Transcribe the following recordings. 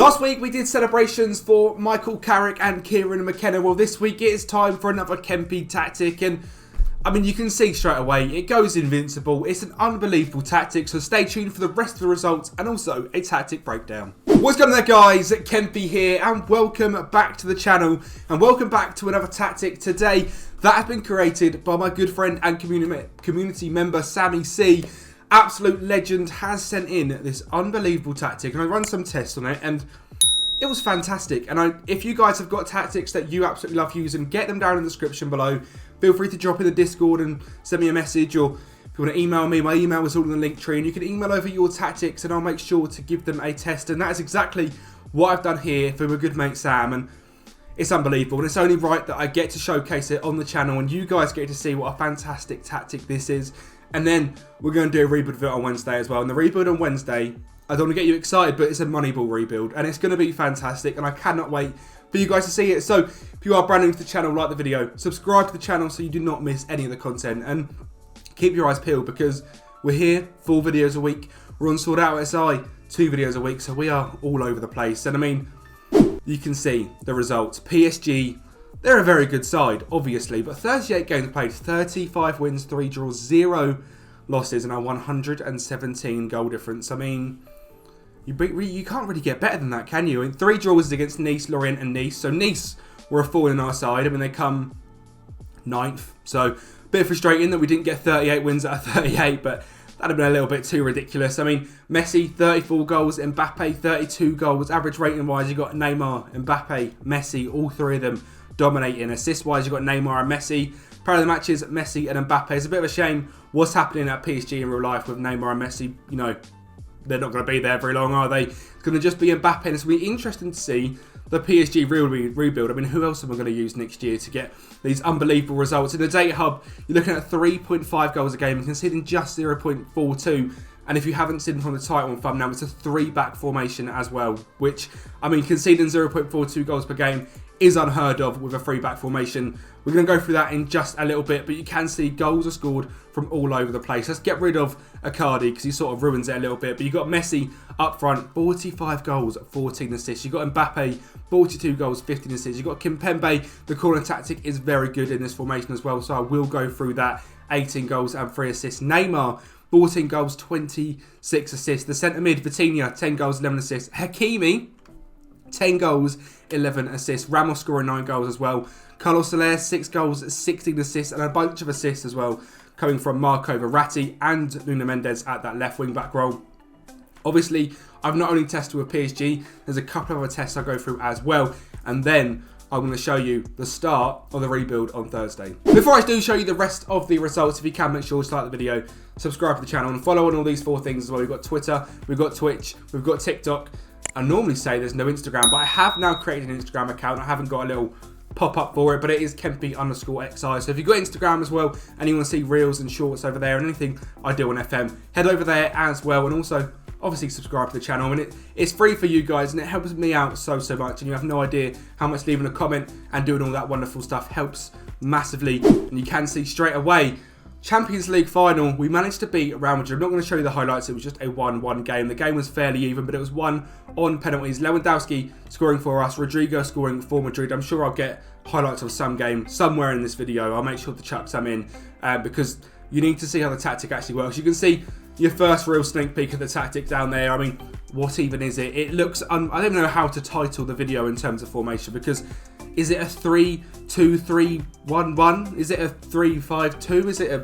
Last week we did celebrations for Michael Carrick and Kieran McKenna. Well, this week it is time for another PSG tactic, and I mean, you can see straight away, it goes invincible. It's an unbelievable tactic, so stay tuned for the rest of the results and also a tactic breakdown. What's going on there, guys? Kempy here, and welcome back to the channel, and welcome back to another tactic today that has been created by my good friend and community member, Sammy C. Absolute legend has sent in this unbelievable tactic, and I run some tests on it, and it was fantastic. And if you guys have got tactics that you absolutely love using, get them down in the description below. Feel free to drop in the Discord and send me a message, or if you want to email me, my email is all in the link tree, and you can email over your tactics and I'll make sure to give them a test. And that is exactly what I've done here for my good mate Sam, and it's unbelievable, and it's only right that I get to showcase it on the channel and you guys get to see what a fantastic tactic this is. And then we're going to do a rebuild of it on Wednesday as well. And the rebuild on Wednesday, I don't want to get you excited, but it's a Moneyball rebuild. And it's going to be fantastic. And I cannot wait for you guys to see it. So if you are brand new to the channel, like the video, subscribe to the channel so you do not miss any of the content. And keep your eyes peeled because we're here, 4 videos a week. We're on Sortitoutsi, 2 videos a week. So we are all over the place. And I mean, you can see the results. PSG, they're a very good side, obviously, but 38 games played, 35 wins, 3 draws, 0 losses, and a 117 goal difference. I mean, you can't really get better than that, can you? And 3 draws against Nice, Lorient, and Nice. So Nice were a fall in our side. I mean, they come 9th. So a bit frustrating that we didn't get 38 wins out of 38, but that'd have been a little bit too ridiculous. I mean, Messi, 34 goals, Mbappe, 32 goals. Average rating-wise, you got Neymar, Mbappe, Messi, all 3 of them dominating. Assist-wise, you've got Neymar and Messi. Player of the matches, Messi and Mbappe. It's a bit of a shame what's happening at PSG in real life with Neymar and Messi. You know, they're not going to be there very long, are they? It's going to just be Mbappe, and it's going to be interesting to see the PSG rebuild. I mean, who else am I going to use next year to get these unbelievable results? In the data hub, you're looking at 3.5 goals a game and conceding just 0.42. And if you haven't seen from the title and thumbnail, it's a 3-back formation as well, which, I mean, conceding 0.42 goals per game is unheard of with a 3-back formation. We're going to go through that in just a little bit, but you can see goals are scored from all over the place. Let's get rid of Icardi because he sort of ruins it a little bit. But you've got Messi up front, 45 goals, 14 assists. You've got Mbappe, 42 goals, 15 assists. You've got Kimpembe. The corner tactic is very good in this formation as well, so I will go through that. 18 goals and 3 assists. Neymar, 14 goals, 26 assists. The centre mid, Vitinha, 10 goals, 11 assists. Hakimi, 10 goals, 11 assists. Ramos scoring 9 goals as well. Carlos Soler, 6 goals, 16 assists, and a bunch of assists as well coming from Marco Verratti and Nuno Mendes at that left wing back role. Obviously, I've not only tested with PSG, there's a couple of other tests I'll go through as well, and then I'm going to show you the start of the rebuild on Thursday. Before I do show you the rest of the results, if you can, make sure to like the video, subscribe to the channel, and follow on all these 4 things as well. We've got Twitter, we've got Twitch, we've got TikTok. I normally say there's no Instagram, but I have now created an Instagram account. I haven't got a little pop-up for it, but it is Kempy_XI. So if you've got Instagram as well, and you want to see reels and shorts over there, and anything I do on FM, head over there as well. And also, obviously, subscribe to the channel. And it's free for you guys, and it helps me out so much. And you have no idea how much leaving a comment and doing all that wonderful stuff helps massively. And you can see straight away, Champions League final, we managed to beat Real Madrid. I'm not going to show you the highlights, it was just a 1-1 game. The game was fairly even, but it was won on penalties. Lewandowski scoring for us, Rodrigo scoring for Madrid. I'm sure I'll get highlights of some game somewhere in this video. I'll make sure to chuck some in because you need to see how the tactic actually works. You can see your first real sneak peek of the tactic down there. I mean, what even is it? It looks, I don't know how to title the video in terms of formation, because is it a 3-2-3-1-1? Is it a 3-5-2? Is it a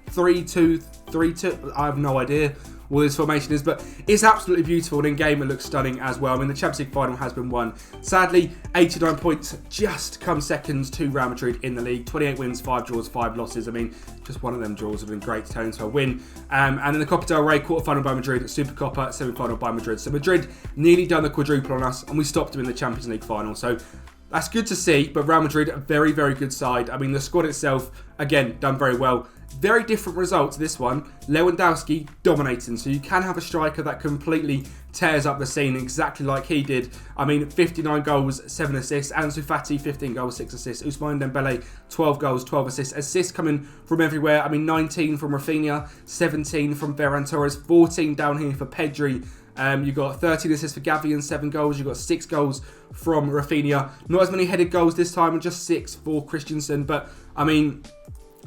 3-2-3-2? I have no idea what this formation is, but it's absolutely beautiful, and in game it looks stunning as well. I mean, the Champions League final has been won. Sadly, 89 points just come seconds to Real Madrid in the league. 28 wins, 5 draws, 5 losses. I mean, just one of them draws would have been great to turn into a win. And then the Copa del Rey quarter-final by Madrid, Super Copa semi-final by Madrid. So Madrid nearly done the quadruple on us, and we stopped them in the Champions League final. So that's good to see, but Real Madrid, a very, very good side. I mean, the squad itself, again, done very well. Very different result to this one. Lewandowski dominating. So you can have a striker that completely tears up the scene exactly like he did. I mean, 59 goals, 7 assists. Ansu Fati, 15 goals, 6 assists. Ousmane Dembele, 12 goals, 12 assists. Assists coming from everywhere. I mean, 19 from Rafinha, 17 from Ferran Torres, 14 down here for Pedri You've got 13 assists for Gavi and 7 goals. You've got 6 goals from Rafinha. Not as many headed goals this time, and just 6 for Christensen. But, I mean,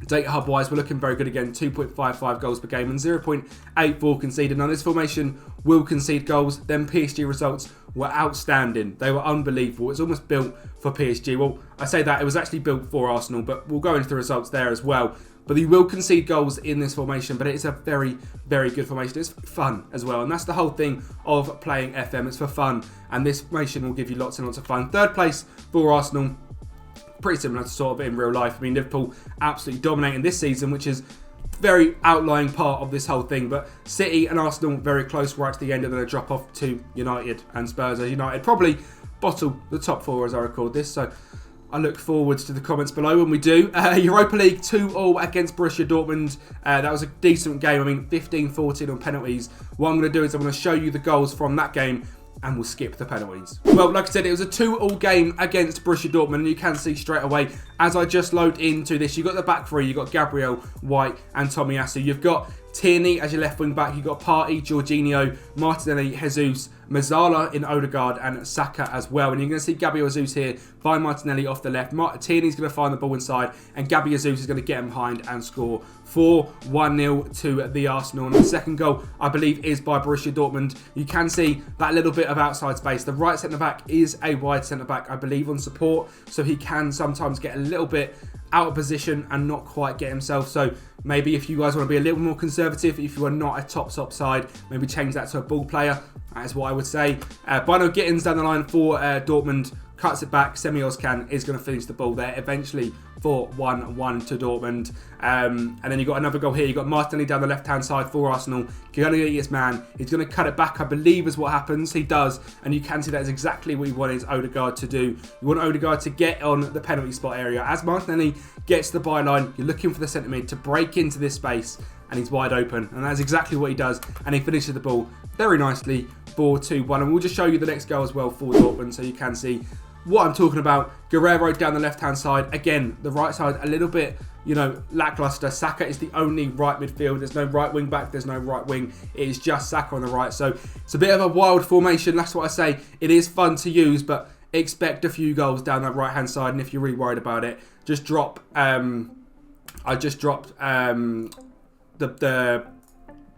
data hub wise, we're looking very good again. 2.55 goals per game and 0.84 conceded. Now, this formation will concede goals. Then PSG results were outstanding. They were unbelievable. It's almost built for PSG. Well, I say that, it was actually built for Arsenal, but we'll go into the results there as well. But you will concede goals in this formation, but it's a very, very good formation. It's fun as well, and that's the whole thing of playing FM. It's for fun, and this formation will give you lots and lots of fun. Third place for Arsenal, pretty similar to sort of in real life. I mean, Liverpool absolutely dominating this season, which is very outlying part of this whole thing. But City and Arsenal very close right to the end, and then a drop off to United and Spurs, as United probably bottle the top 4 as I record this. So I look forward to the comments below when we do. Europa League 2-2 against Borussia Dortmund. That was a decent game. I mean, 15-14 on penalties. What I'm going to do is I'm going to show you the goals from that game, and we'll skip the penalties. Well, like I said, it was a 2-2 game against Borussia Dortmund, and you can see straight away, as I just load into this, you've got the back three. You've got Gabriel, White and Tomiyasu. You've got Tierney as your left wing back. You've got Partey, Jorginho, Martinelli, Jesus, Mazzala in Odegaard and Saka as well. And you're going to see Gabriel Jesus here find Martinelli off the left. Tierney's going to find the ball inside, and Gabriel Jesus is going to get him behind and score 4-1-0 to the Arsenal. And the second goal, I believe, is by Borussia Dortmund. You can see that little bit of outside space. The right centre-back is a wide centre-back, I believe, on support, so he can sometimes get a little bit out of position and not quite get himself. So maybe if you guys want to be a little more conservative, if you are not a top side, maybe change that to a ball player. That is what I would say. Bino Gittins down the line for Dortmund. Cuts it back. Semi Ozcan is going to finish the ball there eventually for 1-1 to Dortmund. And then you've got another goal here. You've got Martinelli down the left-hand side for Arsenal. Going to get his man. He's going to cut it back, I believe, is what happens. He does. And you can see that is exactly what you wanted Odegaard to do. You want Odegaard to get on the penalty spot area. As Martinelli gets to the byline, you're looking for the centre mid to break into this space, and he's wide open. And that's exactly what he does. And he finishes the ball very nicely for 2-1. And we'll just show you the next goal as well for Dortmund, so you can see what I'm talking about. Guerrero down the left-hand side. Again, the right side a little bit, lackluster. Saka is the only right midfield. There's no right wing back. There's no right wing. It is just Saka on the right. So it's a bit of a wild formation. That's what I say. It is fun to use, but expect a few goals down that right-hand side. And if you're really worried about it, just drop. I just dropped the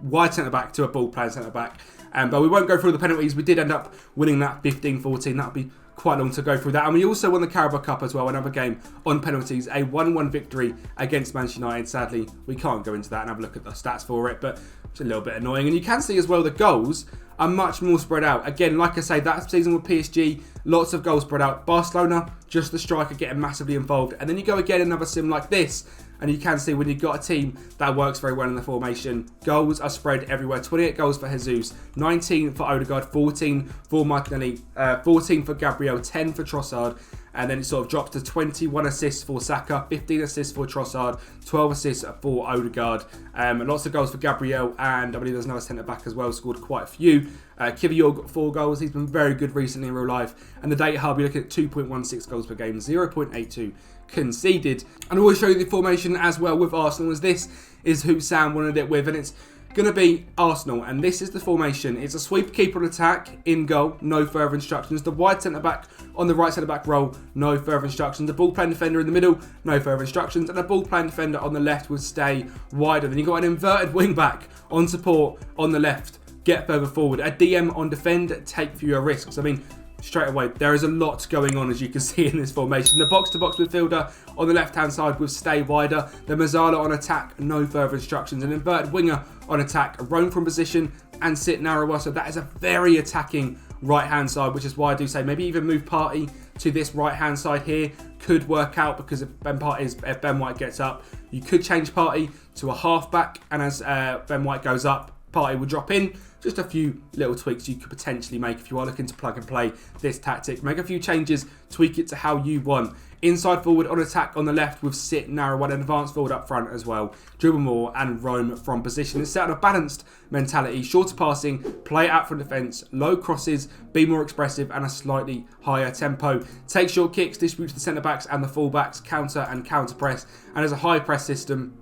wide centre-back to a ball-playing centre-back. But we won't go through the penalties. We did end up winning that 15-14. That'll be quite long to go through that. And we also won the Carabao Cup as well, another game on penalties, a 1-1 victory against Manchester United. Sadly, we can't go into that and have a look at the stats for it, but it's a little bit annoying. And you can see as well the goals are much more spread out. Again, like I say, that season with PSG, lots of goals spread out. Barcelona, just the striker getting massively involved. And then you go again another sim like this, and you can see when you've got a team that works very well in the formation, goals are spread everywhere. 28 goals for Jesus, 19 for Odegaard, 14 for Martinelli, 14 for Gabriel, 10 for Trossard. And then it sort of drops to 21 assists for Saka, 15 assists for Trossard, 12 assists for Odegaard. Lots of goals for Gabriel, and I believe there's another centre-back as well, scored quite a few. Kivior got 4 goals. He's been very good recently in real life. And the data hub, you're looking at 2.16 goals per game, 0.82 conceded. And I will show you the formation as well with Arsenal, as this is who Sam wanted it with, and it's going to be Arsenal, and this is the formation. It's a sweeper keeper on attack, in goal, no further instructions. The wide centre-back on the right centre-back role, no further instructions. The ball-playing defender in the middle, no further instructions. And a ball-playing defender on the left will stay wider. Then you've got an inverted wing-back on support on the left, get further forward. A DM on defend, take fewer risks. I mean, straight away, there is a lot going on, as you can see in this formation. The box-to-box midfielder on the left-hand side will stay wider. The Mazzala on attack, no further instructions. An inverted winger on attack, roam from position and sit narrower. So that is a very attacking right-hand side, which is why I do say maybe even move Partey to this right-hand side here. Could work out, because if Ben White gets up, you could change Partey to a half-back, and as Ben White goes up, Partey will drop in. Just a few little tweaks you could potentially make if you are looking to plug and play this tactic. Make a few changes, tweak it to how you want. Inside forward on attack on the left with sit narrow, and advanced forward up front as well. Dribble more and roam from position. It's set on a balanced mentality, shorter passing, play out from defence, low crosses, be more expressive and a slightly higher tempo. Take short kicks, distribute to the centre backs and the full backs, counter and counter press, and as a high press system.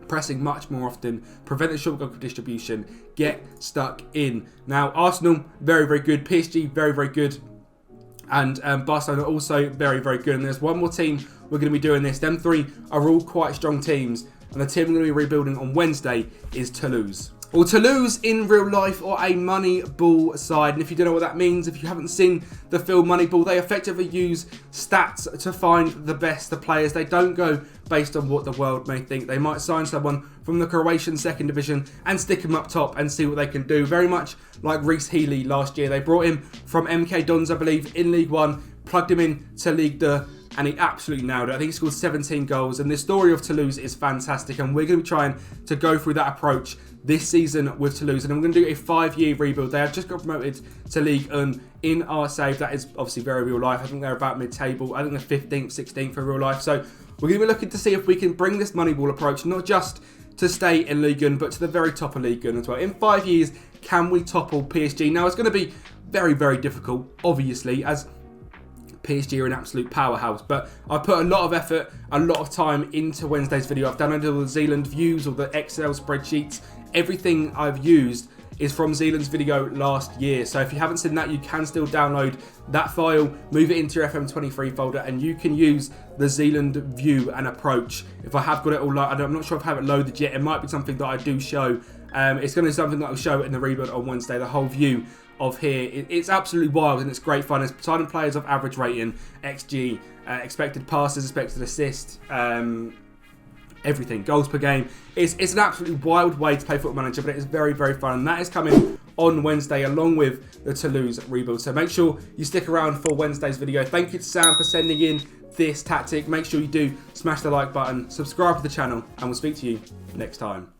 pressing much more often, prevent the short goal distribution, get stuck in. Now, Arsenal, very, very good. PSG, very, very good. And Barcelona also very, very good. And there's one more team we're going to be doing this. Them three are all quite strong teams. And the team we're going to be rebuilding on Wednesday is Toulouse. Well, Toulouse in real life are a Moneyball side, and if you don't know what that means, if you haven't seen the film Moneyball, they effectively use stats to find the best of players. They don't go based on what the world may think. They might sign someone from the Croatian second division and stick him up top and see what they can do. Very much like Reece Healy last year. They brought him from MK Dons, I believe, in League One, plugged him in to Ligue 2, and he absolutely nailed it. I think he scored 17 goals, and the story of Toulouse is fantastic, and we're going to be trying to go through that approach this season with Toulouse, and I'm going to do a 5-year rebuild. They have just got promoted to Ligue 1 in our save. That is obviously very real life. I think they're about mid-table. I think they're 15th, 16th for real life. So we're going to be looking to see if we can bring this Moneyball approach, not just to stay in Ligue 1, but to the very top of Ligue 1 as well. In 5 years, can we topple PSG? Now, it's going to be very, very difficult, obviously, as PSG are an absolute powerhouse, but I've put a lot of effort, a lot of time into Wednesday's video. I've downloaded all the Zealand views, all the Excel spreadsheets. Everything I've used is from Zealand's video last year. So if you haven't seen that, you can still download that file, move it into your FM23 folder, and you can use the Zealand view and approach. If I have got it all, I'm not sure if I have it loaded yet. It might be something that I do show. It's going to be something that I'll show in the rebuild on Wednesday, the whole view of here. It's absolutely wild and it's great fun. It's signing players of average rating, XG, expected passes, expected assists, everything, goals per game. It's an absolutely wild way to play Football Manager, but it is very, very fun. And that is coming on Wednesday along with the Toulouse rebuild. So make sure you stick around for Wednesday's video. Thank you to Sam for sending in this tactic. Make sure you do smash the like button, subscribe to the channel, and we'll speak to you next time.